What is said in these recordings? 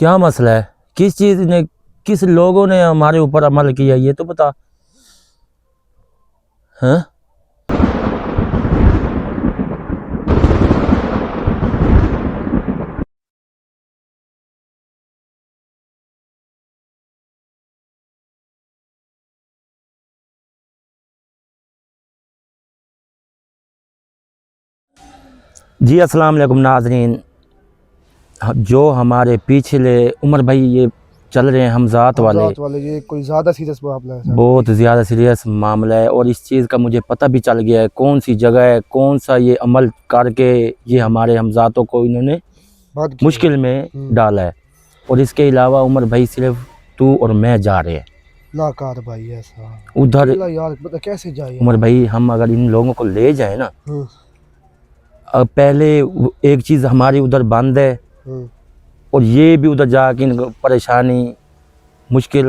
क्या मसला है? किस चीज ने, किस लोगों ने हमारे ऊपर अमल किया, ये तो बता। हाँ जी, अस्सलाम वालेकुम नाज़रीन। जो हमारे पिछले उमर भाई ये चल रहे हैं हमजात वाले, ये कोई ज़्यादा सीरियस मामला है, बहुत ज़्यादा सीरियस मामला है। और इस चीज़ का मुझे पता भी चल गया है कौन सी जगह है, कौन सा ये अमल करके ये हमारे हमजातों को इन्होंने मुश्किल में डाला है। और इसके अलावा उमर भाई सिर्फ तू और मैं जा रहे हैं लाकार भाई ऐसा उधर। यार मतलब कैसे जाए उमर भाई हम अगर इन लोगों को ले जाए ना, अब पहले एक चीज़ हमारी उधर बंद है और ये भी उधर जाके इनको परेशानी मुश्किल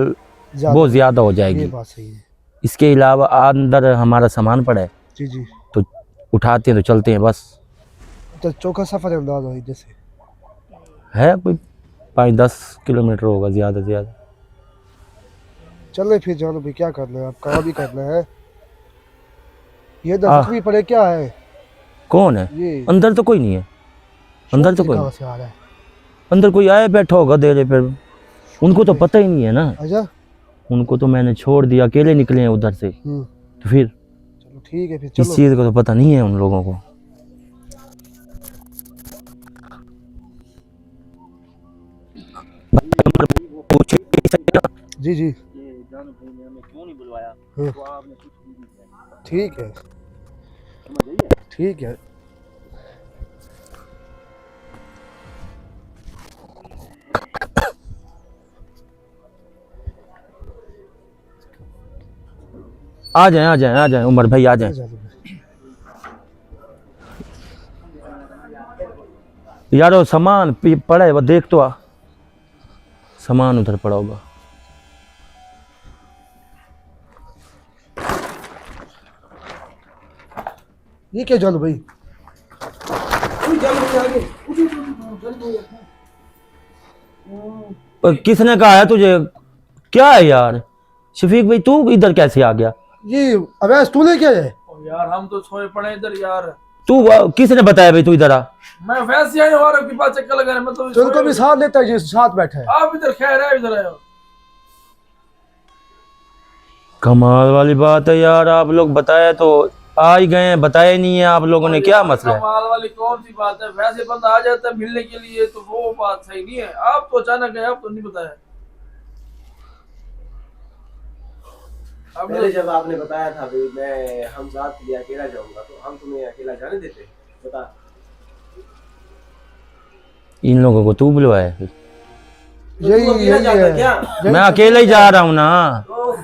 बहुत ज़्यादा हो जाएगी। बात सही है। इसके अलावा अंदर हमारा सामान पड़ा है, जी जी, तो उठाते हैं तो चलते हैं बस। तो चौका सफ़र अंदाज़ जैसे है कोई 5-10 किलोमीटर होगा ज़्यादा से ज़्यादा। चले फिर जानो भाई, क्या करना है, आप काम भी करना है। ये जख्मी पड़े क्या है? कौन है? ये अंदर तो कोई नहीं है, अंदर तो कोई कहाँ से आ रहा है? अंदर कोई आया बैठा होगा देरे पे, उनको तो पता ही नहीं है ना। अच्छा, उनको तो मैंने छोड़ दिया, अकेले निकले हैं उधर से, तो फिर चलो ठीक है, फिर इस चलो। चीज़ का तो पता नहीं है उन लोगों को। जी जी, क्यों नहीं बुलवाया? तो आपने ठीक है, ठीक है। आ जाए आ जाए आ जाए उमर भाई, आ जाए यार। वो सामान पड़ा है, वो देख तो आ, सामान उधर पड़ा होगा। ये क्या जानो भाई? किसने कहा है तुझे? क्या है यार शफीक भाई, तू इधर कैसे आ गया? ये अवैस तू ले क्या है? यार हम तो सोए पड़े इधर यार। तू किसने बताया भाई तू इधर आ? मैं वैसे ही आया के पास चक्कर लगा मैं तो उनको भी साथ लेता है, जी साथ बैठा है। आप इधर खैर है, इधर आयो। कमाल वाली बात है यार, आप लोग बताए तो आ ही गए हैं, बताए नहीं है आप लोगों ने, क्या मसला है? कमाल वाली कौन सी बात है? वैसे बंदा आ जाता है मिलने के लिए तो वो बात सही नहीं है। आप तो अचानक गए, आप तो नहीं बताया। पहले जब आपने बताया था भाई मैं हम साथ के लिए अकेला जाऊंगा, तो हम तुम्हें अकेला जाने देते? बता। इन लोगों को तू बुलवाया है? यही है क्या? मैं अकेला ही जा रहा हूँ ना। तो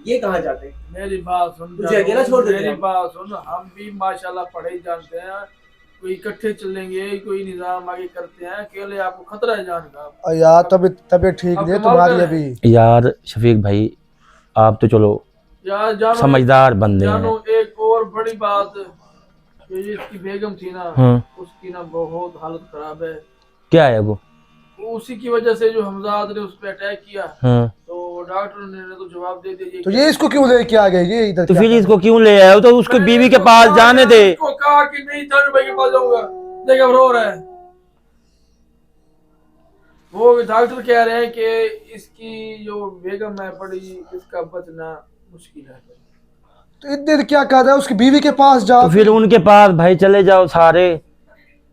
ये कहाँ जाते? मेरी बात सुन, तुझे अकेला छोड़ देते? मेरी बात सुन, हम भी माशाल्लाह पढ़े जानते हैं, कोई इकट्ठे चलेंगे, कोई निजाम आगे करते हैं। अकेले आपको खतरा है जान का। यार तबीयत ठीक नहीं है तुम्हारी अभी। यार शफीक भाई आप तो चलो यार जानो, समझदार बंदे हैं। जानो एक और बड़ी बात, ये इसकी बेगम थी ना, उसकी ना बहुत हालत खराब है। क्या है वो? उसी की वजह से जो हमजाद ने उस पे अटैक किया, तो डॉक्टर ने तो जवाब दे दिया। तो ये इसको क्यों लेके आ गए? ये इधर तो फिर इसको क्यों ले आए? तो उसको बीवी के पास जाने दे। उसको कहा कि नहीं जान भाई के पास जाऊंगा, देखा रो रहा है। वो डॉक्टर कह रहे हैं कि इसकी जो बेगम है बड़ी, इसका बचना मुश्किल है। तो इधर क्या कर रहा है? उसकी बीवी के पास जाओ। तो फिर उनके पास भाई चले जाओ सारे।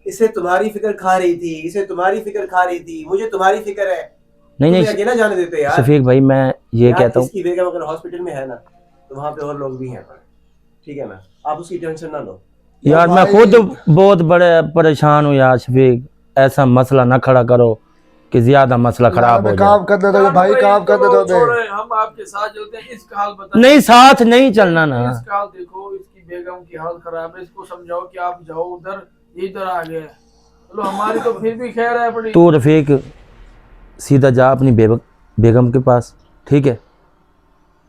इसे तुम्हारी फिक्र खा रही थी, इसे तुम्हारी फिक्र खा रही थी, मुझे तुम्हारी फिक्र है। नहीं अकेला जाने देते यार? शफीक भाई मैं ये कहता हूँ, इसकी बेगम अगर हॉस्पिटल में है ना, तो वहाँ पे और लोग भी हैं, ठीक है ना? आप उसकी टेंशन ना लो यार मैं खुद बहुत बड़े परेशान हूँ यार शफीक, ऐसा मसला ना खड़ा करो कि ज्यादा मसला खराब हो जाए। काम करने दो भाई, काम करने दो। हम आपके साथ चलते हैं। इसका हाल बता। नहीं साथ नहीं चलना ना। इसका हाल देखो, इसकी बेगम की हालत खराब है, इसको समझाओ कि आप जाओ उधर, इधर आ गए। चलो हमारी तो फिर भी खैर है बड़ी। तू रफीक सीधा जा अपनी बेगम के पास, ठीक है?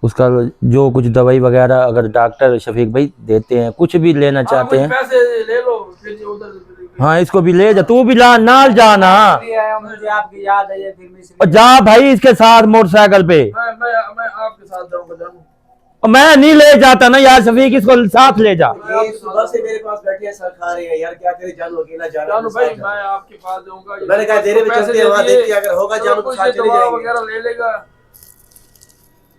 उसका जो कुछ दवाई वगैरह अगर डॉक्टर शफीक भाई देते हैं, कुछ भी लेना चाहते हैं, पैसे ले लो, फिर उधर हाँ इसको भी ले जा, तू भी ला नाल जाना। मुझे आपकी याद है, फिर मैं और जा भाई इसके साथ मोटरसाइकिल पे। मैं आपके साथ जाऊंगा जानू। और मैं नहीं ले जाता ना यार शफीक, इसको साथ ले जा। ये सुबह से मेरे पास बैठे हैं, सर खा रहे हैं यार, क्या करे जानू, अकेला जा रहा जानू भाई मैं आपके पास जाऊंगा। मैंने कहा तेरे पे चलते हैं, वहाँ देखते हैं, अगर होगा जानू तो साथ चले जाएंगे। वगैरह ले लेगा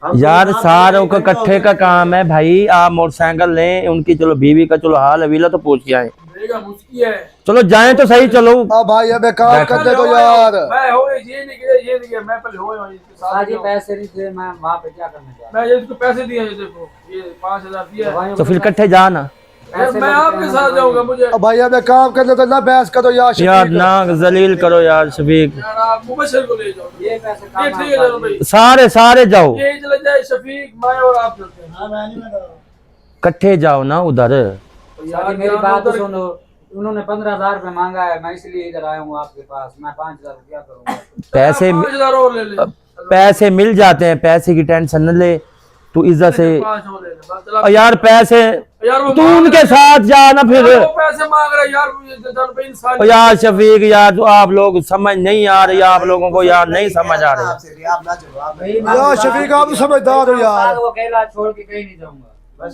यार सारों का इकट्ठे का काम है भाई, आप मोटरसाइकिल लें, उनकी चलो बीवी का चलो हाल अवीला तो पूछ के आए, मुश्किल है। चलो जाएं तो सही। चलो हाँ भाई अब एक काम कर दे तो यार। मैं हो ये नहीं किया मैं पहले हो इसके साथ ये पैसे नहीं थे, मैं वहाँ पे क्या करने जा मैं ये इसको पैसे दिए हैं, देखो ये 5000 दिया है। तो फिर इकट्ठे जाना। मैं आपके साथ जाऊंगा। मुझे अब भाई अब एक काम कर दे तो ना बहस करो यार। यार ना जलील करो यार शफीक, यार आप मुबशर को ले जाओ। ये पैसे ये ठीक है जानू भाई, सारे सारे जाओ, ये चले जाए शफीक मैं और आप चलते हैं। इकट्ठे जाओ ना उधर। यार मेरी बात तो सुनो, उन्होंने 15,000 रुपये मांगा है, मैं इसलिए इधर आया हूँ आपके पास। मैं 5,000 क्या करूँगा? पैसे 5000 और ले ले। पैसे मिल जाते हैं, पैसे की टेंशन न ले तू इज्जत से। 5 और ले ले बस। चला और यार पैसे यार वो तू उनके साथ जा ना फिर। वो पैसे मांग रहा है यार, जानू भाई इंसान। और यार शफीक यार तो आप लोग समझ नहीं आ रही, आप लोगों को यार नहीं समझ आ रही। आप ना चलो, आप यार शफीक आप समझदार हो यार। वो अकेला छोड़ के कहीं नहीं जाऊंगा। बस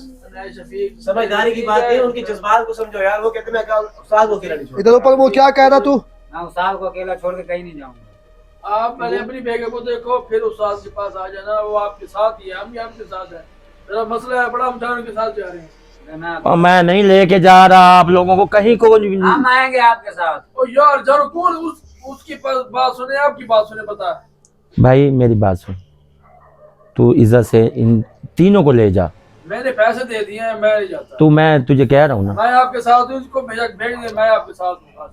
शफीक समझदारी की बात है, उनकी जज्बात को समझो यार। वो कहते हैं मैं उस्ताद को अकेला नहीं छोड़। इधर ऊपर वो क्या कह रहा तू? मैं उस्ताद को अकेला छोड़ के कहीं नहीं जाऊंगा। आप पहले अपनी बेगम को देखो, फिर उस्ताद के पास आ जाना। वो आपके साथ ही है, हम भी आपके साथ है। मेरा मसला है बड़ा, हम जानू के साथ जा रहे हैं। और मैं नहीं लेके जा रहा आप लोगों को कहीं को। हम आएंगे आपके साथ। ओ यार जानू कौन उसकी बात सुने, आपकी बात सुने? बता भाई मेरी बात सुन, तू इज्जत से इन तीनों को ले जा। मैंने पैसे दे दिए हैं, मैं नहीं जाता। तू मैं तुझे कह रहा हूँ ना, मैं आपके साथ हूँ, इसको भेज दे, मैं आपके साथ हूँ बस।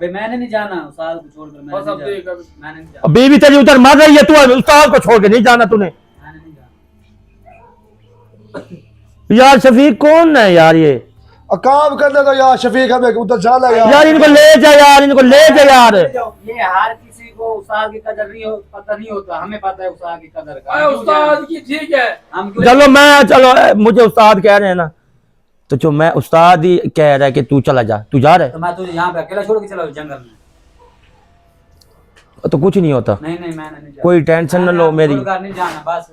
भाई मैंने नहीं जाना उस्ताद को छोड़कर। बस अब देख अब मैंने नहीं जाना। बीवी तेरी उधर मर रही है, तू उस्ताद को छोड़ के नहीं जाना तूने। मैंने नहीं जाना। यार शफीक कौन है यार ये? और काम कर दे तो यार शफीक, हमें उधर जाना यार। यार इनको ले जा यार, इनको ले जा यार। ये हर किसी को उस्ताद की कदर नहीं पता नहीं होता, हमें पता है उस्ताद की कदर का। अरे उस्ताद की ठीक है, हम क्यों चलो मैं चलो मुझे उस्ताद कह रहे हैं ना, तो जो मैं उस्ताद ही कह रहा है कि तू चला जा, तू जा रहा तो मैं तुझे यहाँ पे अकेला छोड़ के चला जंगल में? है तो कुछ नहीं होता। नहीं मैंने नहीं जाना। कोई टेंशन न लो मेरी। छोड़कर नहीं जाना बस।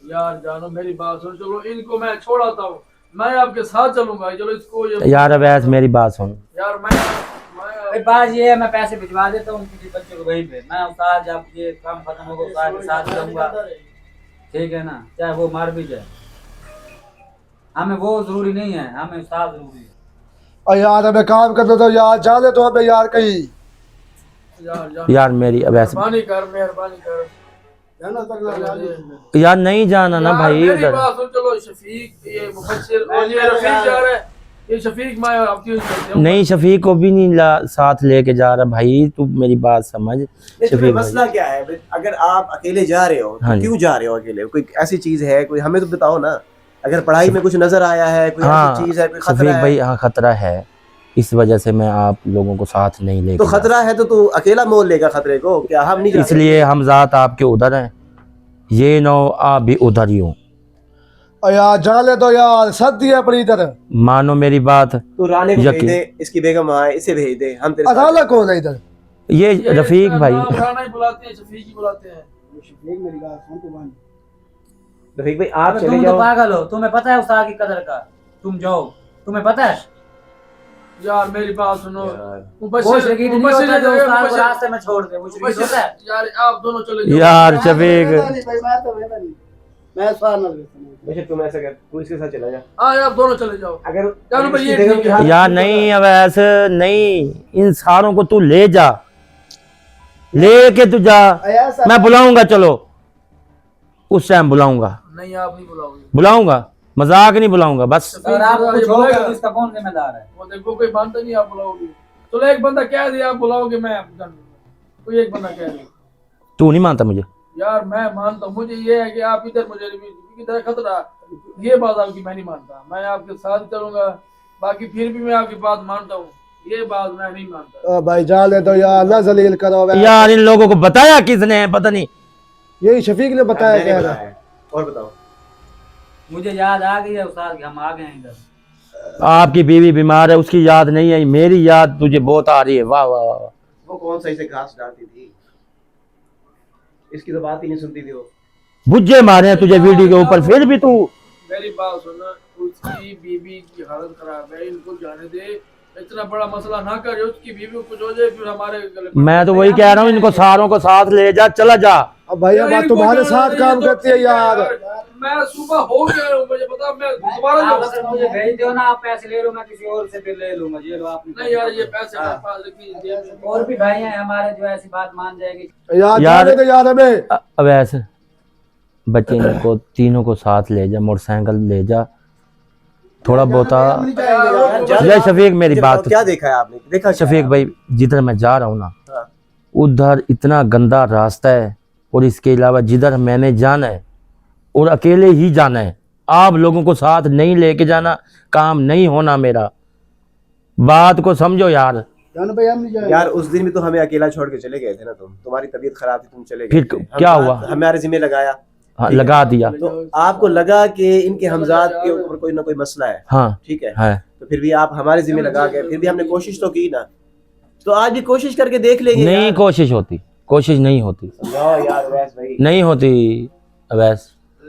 यार जानो मेरी बात सुन, चलो इनको मैं छोड़ाता हूँ, मैं आपके साथ चलूंगा। चलो इसको ये यार अवैस मेरी बात सुन। यार मैं बात ये है, मैं पैसे भिजवा देता हूँ किसी बच्चे को वहीं पे। मैं उस्ताद जब ये काम खत्म होगा उस्ताद के साथ रहूंगा, ठीक है ना? चाहे वो मार भी जाए, हमें वो जरूरी नहीं है, हमें उस्ताद जरूरी है। और यार हमें काम कर दे तो यार, जाने तो हमें यार कहीं। यार मेरी अवैस मेहरबानी कर यार नहीं जाना ना भाई मेरी उधर। बात सुन, चलो शफीक ये मुफस्सिर और ये रफीक जा रहा है, ये शफीक मैं आपकी चलते हूँ। नहीं शफीक को भी नहीं साथ लेके जा रहा भाई, तू मेरी बात समझ शफीक मसला भाई। क्या है? अगर आप अकेले जा रहे हो हाँ तो जी। क्यों जा रहे हो अकेले? कोई ऐसी चीज है, कोई हमें तो बताओ ना। अगर पढ़ाई में कुछ नजर आया है, कोई हाँ ऐसी चीज है, कोई शफीक खतरा है, भाई, हाँ खतरा है, इस वजह से मैं आप लोगों को साथ नहीं लेके तो खतरा है तो तू अकेला मोल लेगा खतरे को? क्या हम नहीं जा सकते? इसलिए हम जात आपके उधर हैं, ये नो आप भी उधर ही हो। और यार जाने तो यार, सद है अपनी इधर। मानो मेरी बात। तू रानी को भेज यकीन। दे, इसकी बेगम आए, इसे भेज दे, हम तेरे साथ अदालत कौन है इधर? ये रफीक इसका भाई। नाम राणा ही बुलाते हैं, शफीक ही बुलाते हैं। रफीक भाई आप अबे चले तुम तो जाओ। पागल हो, तुम्हें पता है उस्ताद की कदर का? तुम जाओ, तुम्हें पता है? यार मेरी बात सुनो, वो शकीद नहीं होता जो उस्ताद को रास्ते में छोड़ दे, वो शकीद होता है? यार आप दोनों चले जाओ। यार शफीक बेशक तुम ऐसा कर, तू इसके साथ चला जा। हाँ आप दोनों चले जाओ। अगर चलो भाई, ये इसकी बेगम ठीक की है। हालत यार ठीक नहीं अब ऐसे नहीं, इन सारों को तू ले जा, लेके तू जा। मैं बुलाऊंगा, चलो उस टाइम बुलाऊंगा, नहीं आप नहीं बुलाओगे। बुलाऊंगा, मजाक नहीं बुलाऊंगा बस। अगर आप कुछ होगा तो इसका कौन जिम्मेदार है? वो देखो कोई मानता नहीं, आप बुलाओगे। चलो एक बंदा कह दिया आप बुलाओगे, मैं आप जान लूंगा। कोई एक बंदा कह दिया। तू नहीं मानता मुझे? यार मैं मानता हूँ, मुझे ये है कि आप इधर मुझे की तरह खतरा, ये बात आपकी मैं नहीं मानता। मैं आपके साथ चलूंगा, बाकी फिर भी मैं आपकी बात मानता हूँ, ये बात मैं नहीं मानता। भाई जाने तो यार, ना जलील करो। यार इन लोगों को बताया किसने? पता नहीं, यही शफीक ने बताया मैंने कह रहा। बताया। और बताओ। मुझे याद आ गई है उस्ताद की, हम आ गए हैं इधर। आपकी बीवी बीमार है, उसकी याद नहीं है, मेरी याद तुझे बहुत आ रही है। वाह वाह वाह। वो कौन सा इसे घास डालती थी, इसकी तो बात ही नहीं सुनती थी वो। बुज्जे मारे हैं तुझे वीडियो के ऊपर, फिर भी तू। मेरी बात सुन, उसकी बीवी की हालत खराब है, इनको जाने दे, इतना बड़ा मसला ना करे, उसकी बीवी को कुछ हो जाए फिर हमारे गले। मैं तो वही कह रहा हूँ, इनको सारों को साथ ले जा, चला जा। अब भैया बात तुम्हारे साथ काम करती है यार। मैं सुबह हो गया हूँ, मुझे पता, मैं दोबारा आप अगर मुझे भेज दो ना, आप पैसे ले लो, मैं किसी और से फिर ले लूंगा। ये लो आप। नहीं यार, ये पैसे मेरे पास रखिए। और भी भाई हैं हमारे जो ऐसी बात मान जाएगी। यार यार- जाने दे यार हमें। अब ऐसे बच्चे को तीनों को साथ ले जा, मोटरसाइकिल ले जा, थोड़ा बहुत। जय शफीक, मेरी बात क्या देखा है आपने, देखा क्या शफीक है? भाई, जिधर मैं जा रहा हूँ ना, हाँ। उधर इतना गंदा रास्ता है, और इसके अलावा जिधर मैंने जाना है और अकेले ही जाना है, आप लोगों को साथ नहीं लेके जाना, काम नहीं होना मेरा। बात को समझो यार। जाने भैया हम नहीं जाएंगे। यार उस दिन भी तो हमें अकेला छोड़ के चले गए थे ना, तुम्हारी तबीयत खराब थी, तुम चले गए फिर थे। क्या हम- हुआ? हमारे जिम्मे लगाया, हाँ, लगा दिया। तो आपको लगा कि इनके हमजाद के ऊपर कोई ना कोई मसला है, हाँ ठीक है, है। तो फिर भी आप हमारे जिम्मे लगा गए। फिर भी हमने कोशिश तो की ना, तो आज भी कोशिश करके देख लेंगे। नहीं यार। कोशिश होती, कोशिश नहीं होती, समझाओ यार वैस भाई। नहीं होती अवैस,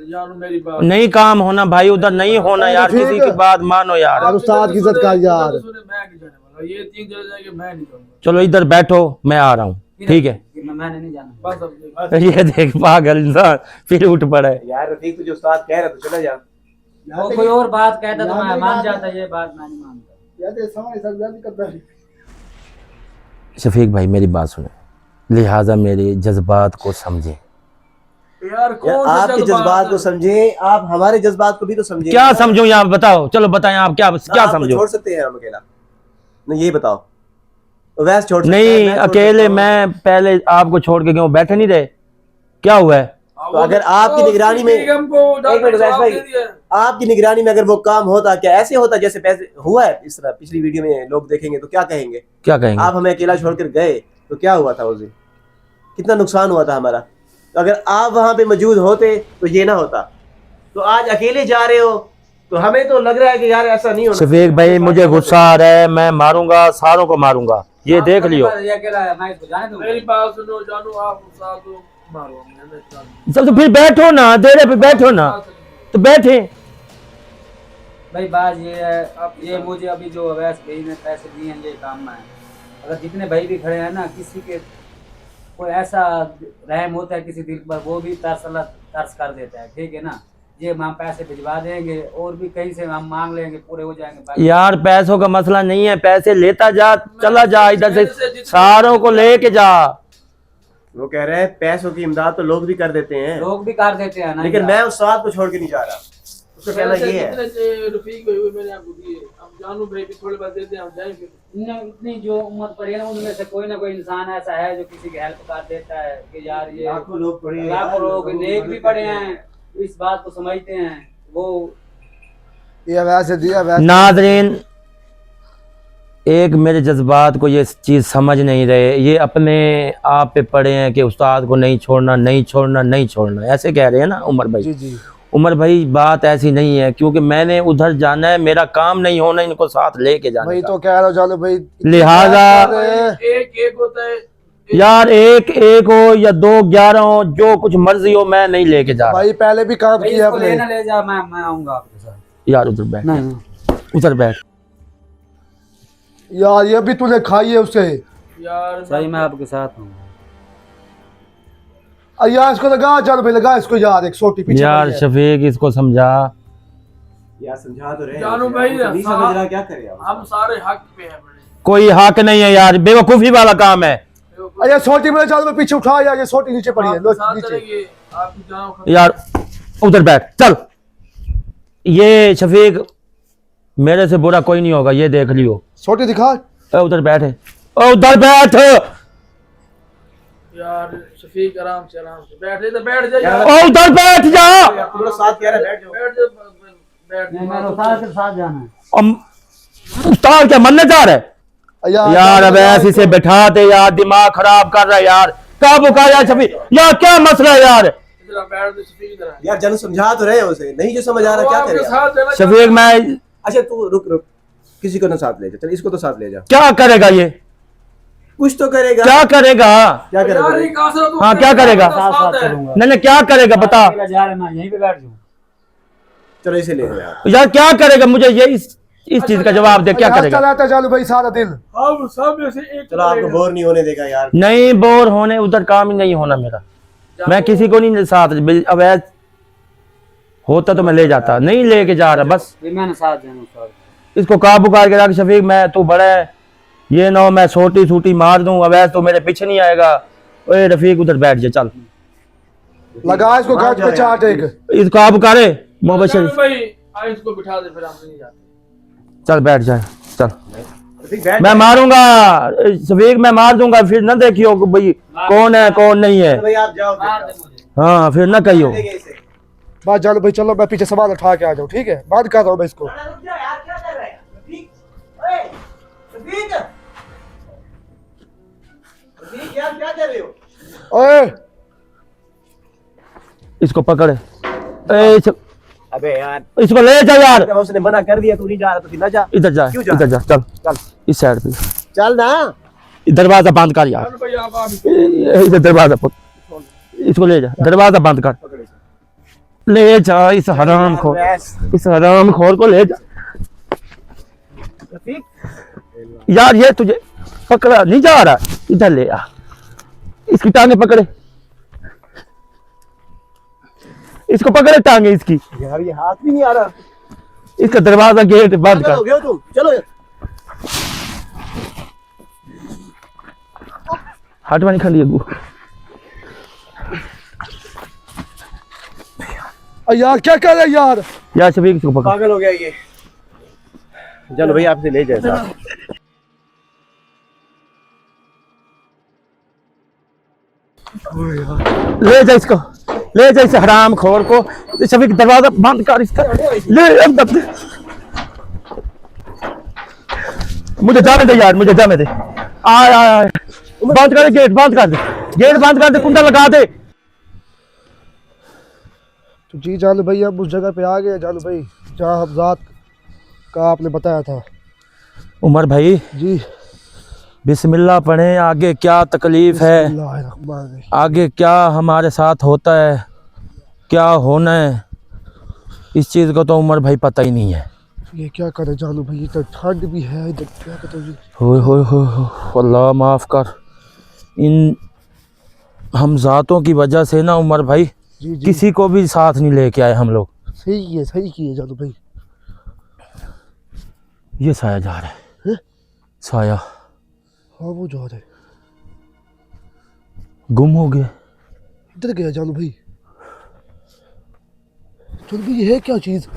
जानू मेरी बात। नहीं काम होना भाई, उधर नहीं होना यार, किसी की बात मानो यार। यार उस्ताद की इज्जत कर यार। मैं नहीं जाने वाला, ये 3 जगह जाएंगे, मैं नहीं जाऊंगा। चलो इधर बैठो, मैं आ रहा हूँ, ठीक है। मैंने नहीं जाना। बस अब ये देख पागल इंसान फिर उठ पड़ा है। यार रफीक तुझे उस्ताद कह रहा तो चला जा। वो कोई और बात कहता तो मैं मान जाता, ये बात मैं नहीं मानता। यार ये समझ सब नहीं करता है। शफीक भाई मेरी बात सुने, लिहाजा मेरे जज्बात को समझे। यार यार, कौन सा आपके जज्बात को समझे, आप हमारे जज्बात को भी तो समझे। क्या समझो यहाँ, बताओ, चलो बताएं आप क्या क्या आपको समझो। छोड़ सकते हैं हम अकेला? नहीं ये बताओ, वैसे छोड़ सकते हैं, नहीं मैं छोड़ अकेले सकता हूँ। मैं पहले आपको छोड़ के क्यों बैठे नहीं रहे, क्या हुआ है? तो अगर आपकी निगरानी में, एक मिनट वैस भाई, आपकी निगरानी में अगर वो काम होता, क्या ऐसे होता जैसे पैसे हुआ है इस तरह? पिछली वीडियो में लोग देखेंगे तो क्या कहेंगे? क्या कहेंगे? आप हमें अकेला छोड़कर गए तो क्या हुआ था उस दिन, कितना नुकसान हुआ था हमारा। तो अगर आप वहां पे मौजूद होते तो ये ना होता। तो आज अकेले जा रहे हो तो हमें तो लग रहा है कि यार ऐसा नहीं होना। शफीक भाई मुझे गुस्सा आ रहा है, मैं मारूंगा, सारों को मारूंगा, ये देख लियो। ये अकेला है, मैं इसको जाने दूंगा। मेरी बात सुनो जानू, आप साथ दो, मारो मैं सब तो फिर बैठो ना, देरे पे बैठो ना, तो बैठे। भाई बात ये है, ये मुझे अभी जो अवैस भाई ने पैसे दिए हैं ये काम में है। अगर जितने भाई भी खड़े हैं ना, किसी के कोई ऐसा रहम होता है किसी दिल पर, वो भी तरस कर देता है, ठीक है ना। ये हम पैसे भिजवा देंगे और भी कहीं से हम मांग लेंगे, पूरे हो जाएंगे। बाकी यार पैसों का मसला नहीं है, पैसे लेता जा, चला जा इधर से, सारों को लेके जा। वो कह रहे हैं पैसों की इमदाद तो लोग भी कर देते हैं, लोग भी कर देते हैं ना, लेकिन मैं उस साथ को छोड़ के नहीं जा रहा। उसका कहना ये है। रफीक भाई हुए मैंने आपको दिए, अब जानू भाई भी थोड़े बात देते हैं, हम जाएंगे। इतनी जो उम्र पड़ी है ना, उनमें से कोई ना कोई इंसान ऐसा है जो किसी की हेल्प कर देता है कि यार ये लाखों लोग पड़े हैं, लाखों लोग नेक भी पड़े हैं, इस बात को समझते हैं वो। ये वैसे दिया वैसे। नाज़रीन एक मेरे जज्बात को ये चीज़ समझ नहीं रहे, ये अपने आप पे पड़े हैं कि उस्ताद को नहीं छोड़ना, नहीं छोड़ना, नहीं छोड़ना, ऐसे कह रहे हैं ना उमर भाई। जी जी उमर भाई बात ऐसी नहीं है, क्योंकि मैंने उधर जाना है, मेरा काम नहीं होना इनको साथ लेके जाने वही का। तो कह रहा हूँ, चलो भाई। लिहाजा एक एक होता है यार, एक हो या 2 11 हो, जो कुछ मर्जी हो, मैं नहीं लेके जा रहा। भाई पहले भी काम भाई किया इसको अपने। लेना ले जा, मैं आऊंगा आपके साथ। यार उधर बैठ, नहीं उधर बैठ। यार ये भी तूने खाई है उसे। यार सही, मैं आपके साथ हूँ। यार इसको लगा, चल भाई लगा इसको यार, एक सोटी पीछे यार पड़ी है। शफीक इसको समझा। यार समझा तो रहे हैं, जानू उसे, भाई, उसे नहीं समझ रहा, क्या करे अब? हम सारे हक पे हैं बड़े। कोई हक नहीं है यार, बेवकूफ़ी वाला काम है अरे सोटी मेरे चल मैं पीछे उठा यार, ये सोटी नीचे पड़ी है, लो आपके साथ नीचे। चलेंगे, आपकी जान यार। उधर बैठ, चल। ये शफीक मेरे से बुरा कोई नहीं होगा, ये देख लियो। सोटी दिखा। उधर बैठ, उधर बैठ। यार शफीक आराम से बैठ जा, बैठ जा यार, यार, उधर बैठ जा। तुम्हारा साथ कह रहा है, बैठ जाओ। बैठ जा, बैठ नहीं, मैं उस्ताद के साथ जाना है। उस्ताद क्या मरने जा रहा है? यार अब ऐसे से बैठाते यार, दिमाग खराब कर रहा है यार। काबू का यार शफीक, यार क्या मसला है यार? इधर बैठ जा शफीक, इधर यार जानू समझा तो रहे हैं उसे, नहीं जो समझ आ रहा, क्या करे आपके यार? साथ जाना। शफीक मैं अच्छा तू रुक रुक, किसी को ना साथ ले जा, चल इसको तो साथ ले जा, क्या करेगा ये? कुछ तो करेगा। क्या करेगा? क्या यार करेगा? एक आसरा तो हाँ, क्या करेगा? साथ साथ करूंगा। नहीं क्या करेगा बता। अकेला जा रहा है, मैं यहीं पे बैठ जाऊं। चलो इसे ले जा यार। यार क्या करेगा? मुझे ये इस चीज का जवाब दे, क्या हंसता करेगा? रहता है जालू भाई सारा दिन। हम सब में से एक चलो आपको बोर नहीं होने देगा यार। नहीं बोर होने, उधर काम ही नहीं होना मेरा। मैं किसी को नहीं साथ, अवैध होता तो मैं ले जाता, नहीं लेके जा रहा बस। ये मैंने साथ देना सर। इसको काबू करके रख शफीक, मैं तू बड़ा है, ये ना हो मैं छोटी सूटी मार दूं, अवैध तो मेरे पीछे नहीं आएगा। ओए रफीक उधर बैठ जा, चल लगा इसको वहाँ गाज जा पे यार, चाट एक। इसको काबू करे मोहब्बत शरीफ। भाई आज इसको बिठा दे, फिर हम नहीं जाते। चल बैठ जाए, चल ठीक, बैठ मैं जा। मारूंगा शफीक, मैं मार दूंगा, फिर ना देखियो कि भाई कौन है कौन नहीं है। चलो भाई आप जाओ, मार दे मुझे। हाँ फिर ना कहियो। देंगे इसे। बस जालू भाई चलो, मैं पीछे सामान उठा के आ जाऊँ, ठीक है? बात कर रहा हूँ मैं इसको। रुक जा यार, क्या कर रहा है? रफीक, ओए, रफीक, रफीक यार क्या कर रहे हो? ओए इसको पकड़े, अबे यार, इसको ले जा यार। जब उसने मना कर दिया तू नहीं जा रहा तो फिर ना जा। इधर जा, क्यों जा? इधर जा, चल चल इस साइड पे। चल ना। दरवाजा बंद कर यार, चल भाई आप इधर दरवाजा इसको ले जा, दरवाजा बंद कर, पकड़ इसे। ले जा इस हराम खोर, इस हराम खोर को ले जा रफीक, यार। ये तुझे पकड़ा नहीं जा रहा, इधर ले आ, इसकी टांगे पकड़े, इसको पकड़े टांगे इसकी, यार ये हाथ भी नहीं आ रहा। इसका दरवाजा गेट बंद पागल हो कर। गए हो तुम, चलो। हट वानी खाली अगू। यार क्या कर रहे हैं यार? यार शफीक इसको पकड़। पागल हो गया ये। चलो भाई आपसे ले जाए साथ। ले जा इसको, ले जा इस हराम खोर को। शफीक दरवाजा बंद कर इसका, ले अंदर दे। मुझे जाने दे यार, मुझे जाने दे। आय आय आय, बंद कर, गेट बंद कर दे, गेट बंद कर दे, कुंडा लगा दे। तो जी जालू भाई अब उस जगह पे आ गए जालू भाई जहाँ हमजाद का आपने बताया था। उमर भाई जी बिस्मिल्लाह पढ़े, आगे क्या तकलीफ है, बिस्मिल्लाहिर्रहमानिर्रहीम। आगे क्या हमारे साथ होता है, क्या होना है, इस चीज़ को तो उमर भाई पता ही नहीं है। ये क्या करे जालू भाई, इधर ठंड भी है, इधर क्या कहते हैं जी। हो अल्लाह माफ़ कर। इन हमजातों की वजह से ना उमर भाई जी जी किसी को भी साथ नहीं लेके आए हम लोग। सही किए जालू भाई। ये साया जा रहा है, हैं? साया हाँ वो जा रहे, गुम हो गया। इधर गया जालू भाई। जालू भाई ये है क्या चीज़?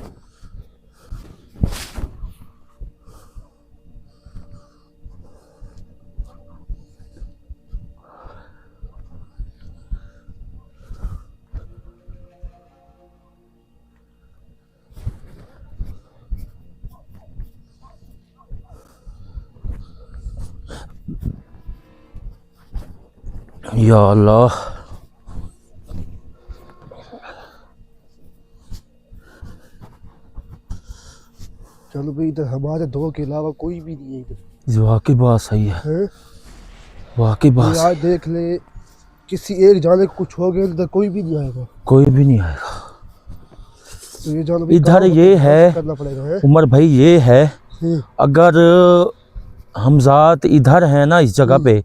या अल्लाह, चलो भाई इधर हमारे दो के अलावा कोई भी नहीं है इधर। वाकई बात सही है, हैं? वाकई बात यार देख ले, किसी एक जाने को कुछ हो गया इधर कोई भी नहीं आएगा। कोई भी नहीं आएगा। तो ये जानो भाई इधर कहाँ ये है करना पड़ेगा है? उमर भाई, ये है हैं? अगर हमजात इधर है ना इस जगह पे,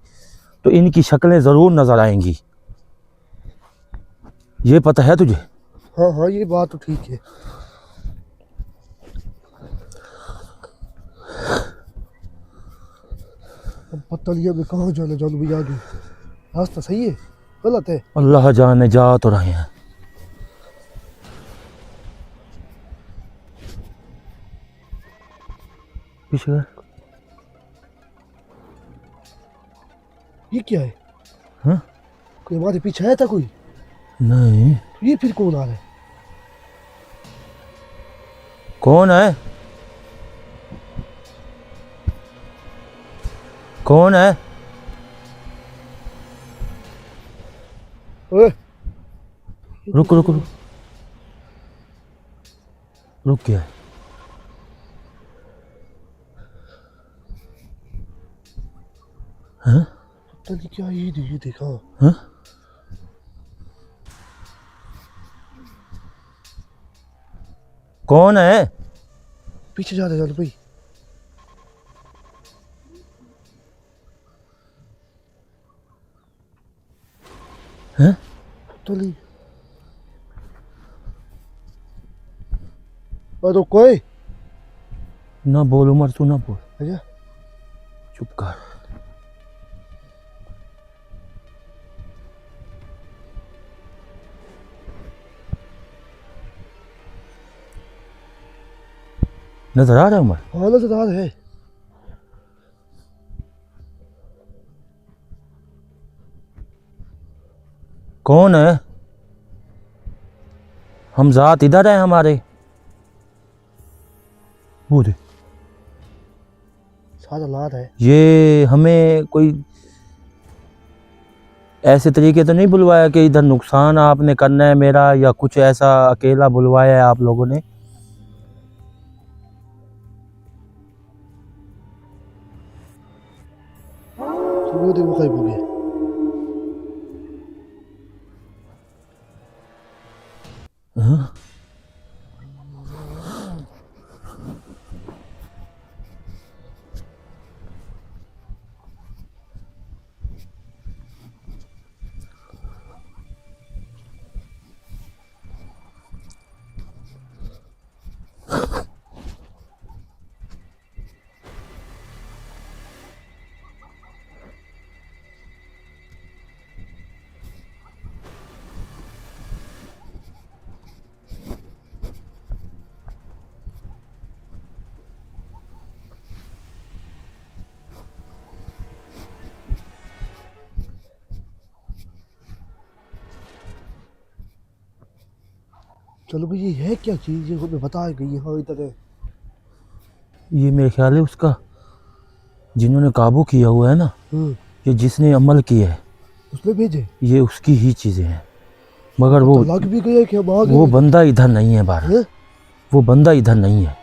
तो इनकी शक्लें ज़रूर नज़र आएंगी। ये पता है तुझे? हाँ हाँ ये बात तो ठीक है। अब पता नहीं हमें कहाँ जाना जानो भाई, आगे रास्ता सही है गलत है? अल्लाह जाने, जा तो रहे हैं। पीछे कर। ये क्या है? हाँ? कोई हमारे पीछे आया था कोई? नहीं, तो ये फिर कौन आ रहा है? कौन है? कौन है? ओए, रुक रुक रुक, रुक गया। चल क्या ये देखा हाँ? कौन है? पीछे जा रहे चल भाई हैं? चल तो कोई ना बोल उमर, तू ना बोल, अच्छा चुप कर। नजर आ रहा है उमर? हाँ नजर है कौन है? हम जात इधर है हमारे। वो दे, सारा लाद है ये हमें कोई ऐसे तरीके तो नहीं बुलवाया कि इधर नुकसान आपने करना है मेरा, या कुछ ऐसा अकेला बुलवाया है आप लोगों ने? वो देखो कहीं हो गया हाँ? चलो भाई ये है क्या चीज ये हमें बता गई हाँ इधर है ये मेरे ख्याल है उसका, जिन्होंने काबू किया हुआ है ना, हम्म ये जिसने अमल किया है, उसने भेजे ये उसकी ही चीजें हैं। मगर वो तो लग भी गया कि हम आ वो गए बंदा इधर नहीं है बाहर, हैं? वो बंदा इधर नहीं है।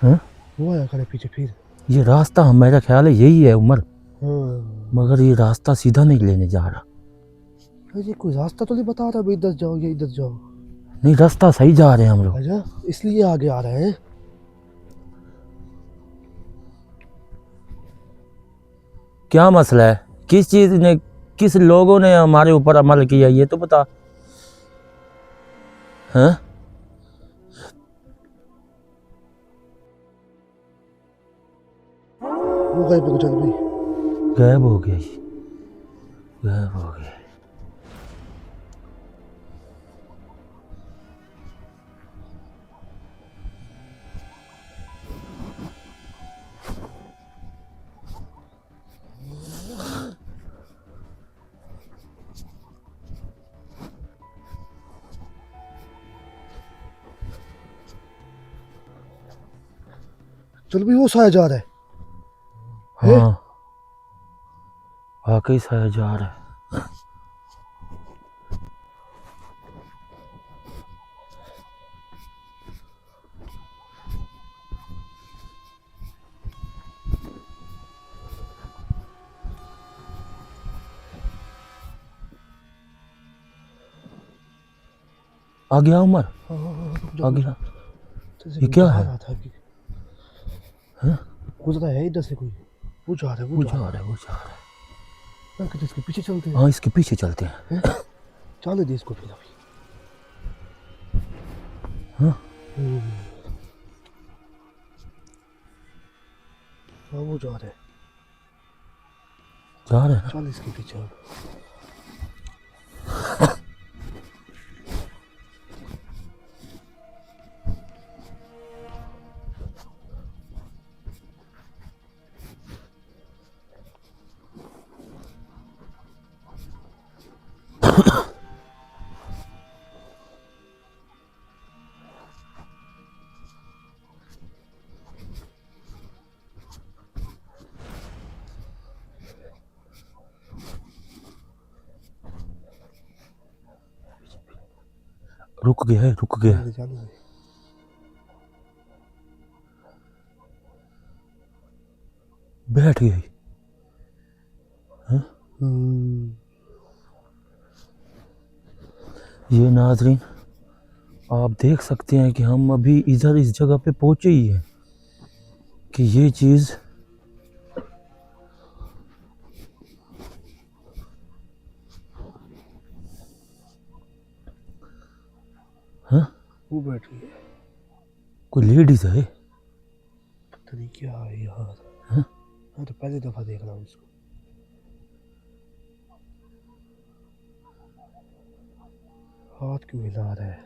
हाँ? वो आया करे पीछे फिर ये रास्ता मेरा ख्याल है यही है उमर, हाँ मगर ये रास्ता सीधा नहीं लेने जा रहा। ये कोई रास्ता तो नहीं बता रहा भाई इधर जाओ या इधर जाओ नहीं, रास्ता सही जा रहे हैं हम लोग। अच्छा इसलिए आगे आ रहे हैं क्या मसला है? किस चीज ने, किस लोगों ने हमारे ऊपर अमल किया, ये तो बता। हाँ? वो गए पे चल भाई गायब हो गया ये, गायब हो गया। चल भाई वो साया जा रहा है हाँ, वाकई साया जा रहा है। आ गया उमर, आ गया। ये क्या है? हाँ? गुजरा है इधर से कोई वो जा रहा है वो जा रहा है, वो जा रहा है। मैं कहते इसके पीछे चलते हैं हाँ, इसके पीछे चलते हैं। चलो दे इसको फिर अभी हाँ? हाँ वो जा रहा है जा रहे हैं। चल इसके पीछे अब। रुक गया है, रुक गया है। चलो भाई बैठ गई। ये नाजरीन आप देख सकते हैं कि हम अभी इधर इस जगह पे पहुंचे ही हैं कि ये चीज़ वो बैठ गई, कोई लेडीज है। पता नहीं क्या है यार। हाँ? मैं तो पहली दफा देख रहा हूँ इसको। हाथ क्यों हिला रहा है?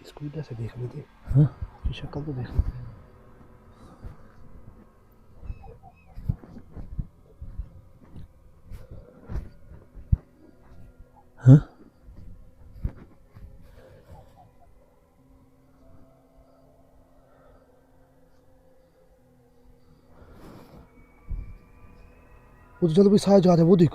इसको इधर से देख लेते। हाँ? इसकी शक्ल तो देख लेते हैं। हाँ? वो तो चलो भी साथ जा रहे हैं, वो देख।